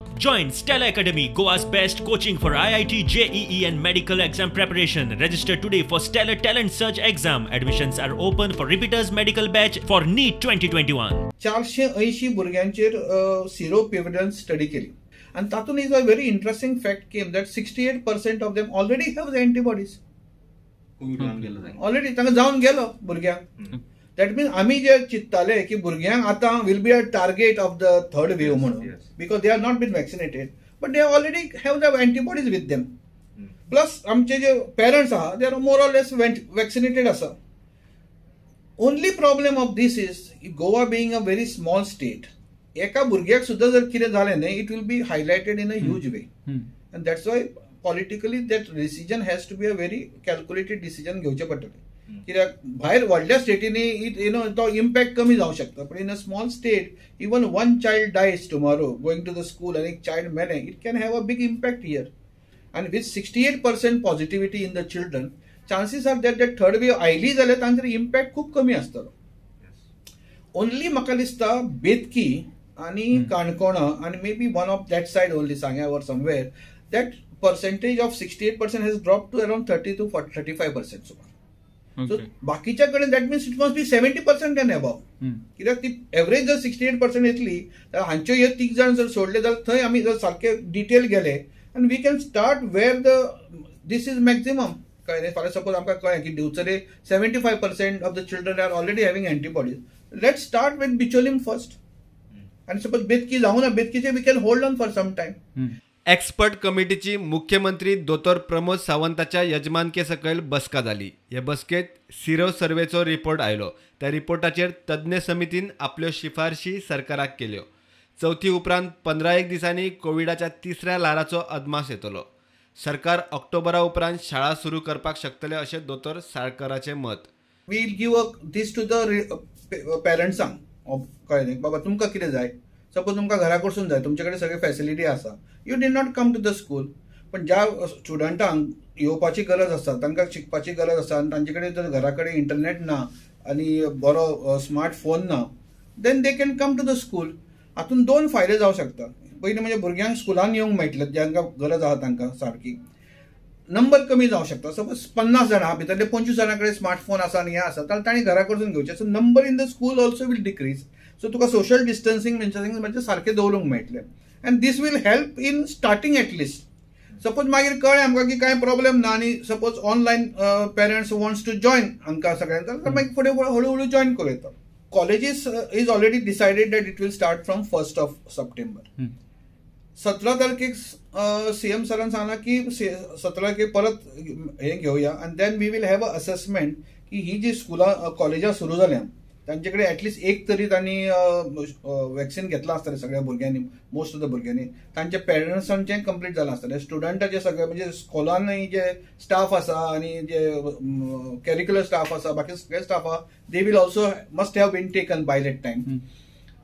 Join Stella Academy, Goa's best coaching for IIT, JEE and medical exam preparation. Register today for Stellar Talent Search exam. Admissions are open for repeaters medical batch for NEET 2021. 480 भुरग्यांचेर sero पिव्हिडन्स study केली आणि तातून is a very interesting fact came that 68% of them already have the antibodies. Already तांकां जावन गेलो भुरग्यांक. That means आमी जे चिंतताले की भुरग्यांक आतां will be a target of the third wave म्हणून, because they are not been vaccinated, but they already have the antibodies with them. Plus आमचे जे पेरंट्स आहा they are more or less vaccinated आसा. Only problem of this is Goa being a very small state. एका भुरग्याक सुद्धा जर कितें जालें न्ही, it will be highlighted in a huge way, and that's why politically that decision has to be a very calculated decision घेवचें पडटलें. कित्याक भायर व्हडल्या स्टेटींनी तो इम्पॅक्ट कमी जावंक शकता, पण in a small state even one child dies tomorrow going to the school आनी एक चायल्ड मेलें, it can have a big impact here. आनी with 68% positivity in the children, chances are that third wave आयली जाल्यार तांचेर impact खूब कमी आसतलो. ओनली म्हाका दिसता बेतकी आनी काणकोणा आनी may be one of that side only सांग्या वर somewhere that percentage of 68% has drop to around 30 to 35% सुमार. सो बाकीच्या कडेन that means it must be 70% and above. कित्याक ती एव्हरेज जर 68% येतली जाल्यार हांच्यो हे 3 जाण जर सोडले जाल्यार थंय आमी जर सारखे डिटेल गेले आनी we can start where the disease is maximum. कळ्ळें? फॉर सपोज आमकां कळ्ळें की दिवचले 75% of the children are already having antibodies. Let's start with Bicholim first, आणि सपोज बेतकी जाऊ ना, बेतकीचे we can hold on for some time. Expert कमिटीची मुख्यमंत्री दोतोर प्रमोद सावंताच्या यजमानके सकयल बसका जाली. हे बसकेत सिरो सर्वेचो रिपोर्ट आयलो. त्या रिपोर्टाचेर तज्ञ समितीन आपल्यो शिफारशी सरकाराक केल्यो. चवथी उपरांत 15 दिसांनी कोविडाच्या 3ऱ्या ल्हाराचो अदमास येतलो. सरकार ऑक्टोबरा उपरांत शाळा सुरू करपाक शकतले अशें दोतोर साळकराचें मत. We will give a dose to the पेरंट्सांक. कळ्ळें? बाबा तुमकां कितें जाय, सपोज तुमकां घरा कडसून जाय, तुमचे कडेन सगळे फॅसिलिटी आसा, you did not come to the school. पण ज्या स्टुडंटांक येवपाची गरज आसा, तांकां शिकपाची गरज आसा आनी तांचे कडेन जर घरा कडेन इंटरनेट ना आनी बरो स्मार्टफोन ना, then they can come to the school. हातून 2 फायदे जावंक शकता. पयलीं म्हणजे भुरग्यांक स्कुलान येवंक मेळटलें, ज्यांकां गरज आहा तांकां सारकी. नंबर कमी जावंक शकता. सपोज 50 जाणां भितरले 25 जाणां कडेन स्मार्टफोन आसा आनी हें आसा, जाल्यार तांणी घरा कडसून घेवचें. So number in the school also will decrease. So तुका सोशल डिस्टन्सिंग म्हणजे सारकें दवरूंक मेळटलें. And this will help in starting at least. Suppose मागीर कळ्ळें आमकां की कांय प्रॉब्लेम ना आनी suppose online parents wants to join आमकां सगळ्यांक, जाल्यार मागीर फुडें हळू जॉयन करूं येता. Colleges is already decided that it will start from 1st of September. 17 तारखेक सीएम सरान सांगला की 17 तारखेक परत हे घेवया आनी then we will have a assessment की ही जी स्कुलां कॉलेजां सुरू जाल्या तांचे कडेन एटलिस्ट एक तरी तांणी वॅक्सिन घेतलां आसतलें सगळ्या भुरग्यांनी, मोस्ट ऑफ द भुरग्यांनी. तांच्या पेरंट्सांचें कंप्लीट जालां आसतलें. स्टुडंटांचे सगळे म्हणजे स्कुलांनी जे स्टाफ आसा आनी जे कॅरिक्युलर स्टाफ आसा, बाकी सगळे स्टाफ आहा, they will also must have been taken by that time.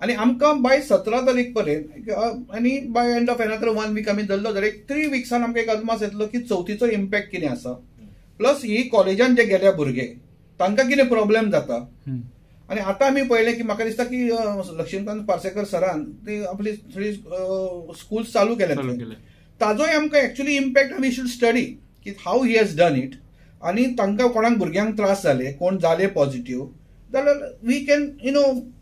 आणि आमकां बाय 17 तारीख पर्यंत आनी by end of another 1 week आमी धरलो जाल्यार 3 विक्सान आमकां एक अदमास येतलो की चवथीचो इम्पॅक्ट कितें आसा. प्लस ही कॉलेजान जे गेल्या भुरगे तांकां कितें प्रॉब्लेम जाता. आणि आता आमी पळयलें की म्हाका दिसता की लक्ष्मीकांत पार्सेकर सरान ती आपली स्कूल्स चालू केल्यात. ताजोय आमकां एक्चुअली इम्पॅक्ट आमी शूड स्टडी की how he has done it. आनी तांकां कोणाक भुरग्यांक त्रास जाले, कोण जाले पॉझिटिव्ह, जाल्यार वी कॅन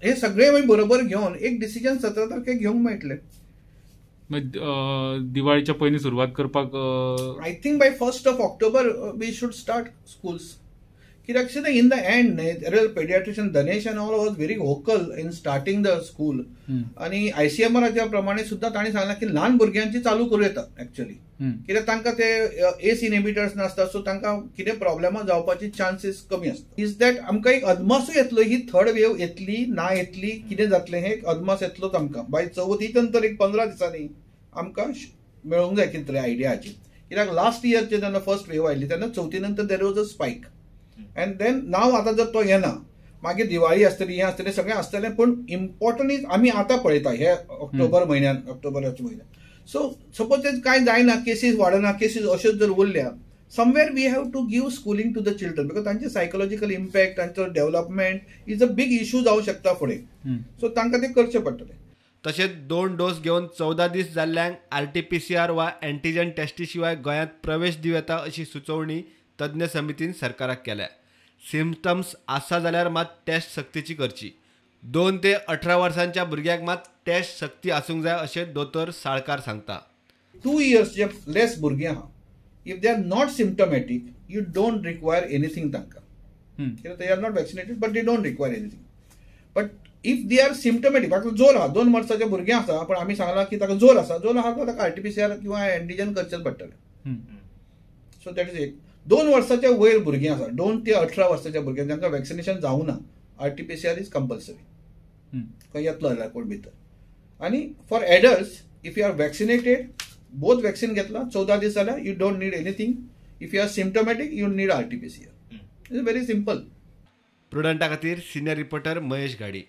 हे सगळे आमी बरोबर घेवन एक डिसिजन 17 तारखेक घेवंक मेळटलें. दिवाळीच्या पयलीं सुरवात करपाक I think by 1st of October we should start schools. कित्याक in the end paediatrician Dhanesh and all was very vocal in starting the school. आनी ICMR प्रमाणे सुद्धा तांणी सांगलां की ल्हान भुरग्यांची चालू करूं येता एक्चुअली. कित्याक तांकां ते ACE इनहिबिटर्स नासता, सो तांकां कितें प्रॉब्लेमां जावपाची चान्सीस कमी आसता. इज दॅट आमकां एक अदमासूय येतलो, ही थर्ड वेव येतली ना येतली, कितें जातलें हें एक अदमास येतलोच आमकां. बाय चवथी नंतर एक 15 दिसांनी आमकां मेळूंक जाय कितें तरी आयडिया हाची. कित्याक लास्ट इयरचे जेन्ना फर्स्ट वेव आयली तेन्ना चवथी नंतर there was a spike. And then now आता जर तो येना, मागीर दिवाळी आसतली, हें आसतलें, सगळें आसतलें. पूण इम्पॉर्टंट इज आमी आतां पळयता हे ऑक्टोबराच्या म्हयन्यात. सो सपोज ते कांय जायना, केसीस वाडना, केसीस अश्योच जर उरल्या, somewhere we have to give schooling to the children, because तांचे सायकोलॉजिकल इम्पॅक्ट, तांचो development is a big issue जावंक शकता फुडें. सो तांकां ते करचें पडटलें. तशेंच 2 डोस घेवन 14 दीस जाल्ल्यांक RT-PCR वा एंटीजन टेस्टी शिवाय गोंयांत प्रवेश दिवं येता अशी सुचोवणी तज्ञ समितीन सरकाराक केल्या. सिम्पटम्स आसा जाल्यार मात टेस्ट सक्तीची करची. 2 ते 18 वर्सांच्या भुरग्यांक मात टेस्ट सक्ती आसूंक जाय अशें दोतोर साळकार सांगता. 2 years जे लेस भुरगीं आहा, if they are not symptomatic you don't require anything तांकां. They are not vaccinated but they don't require anything. But if they are symptomatic, ताका जोर आहा, 2 वर्साचे भुरगें आसा पण आमी सांगला की ताका जोर आसा ताका RT-PCR किंवा एंटीजन करचेच पडटलें. So that is it. 2 वर्साच्या वयर भुरगीं आसा, 2 ते 18 वर्साच्या भुरग्यांक जांकां वॅक्सिनेशन जावं ना, RT-PCR इज कंपल्सरी. खंय येतलो जाल्यार कोण भितर. आनी for adults if you are vaccinated, both vaccine घेतला 14 दीस जाल्यार you don't need anything. If you are symptomatic you need RT-PCR. It's very simple. प्रुडंटा खातीर सिनियर रिपोर्टर महेश गाडी.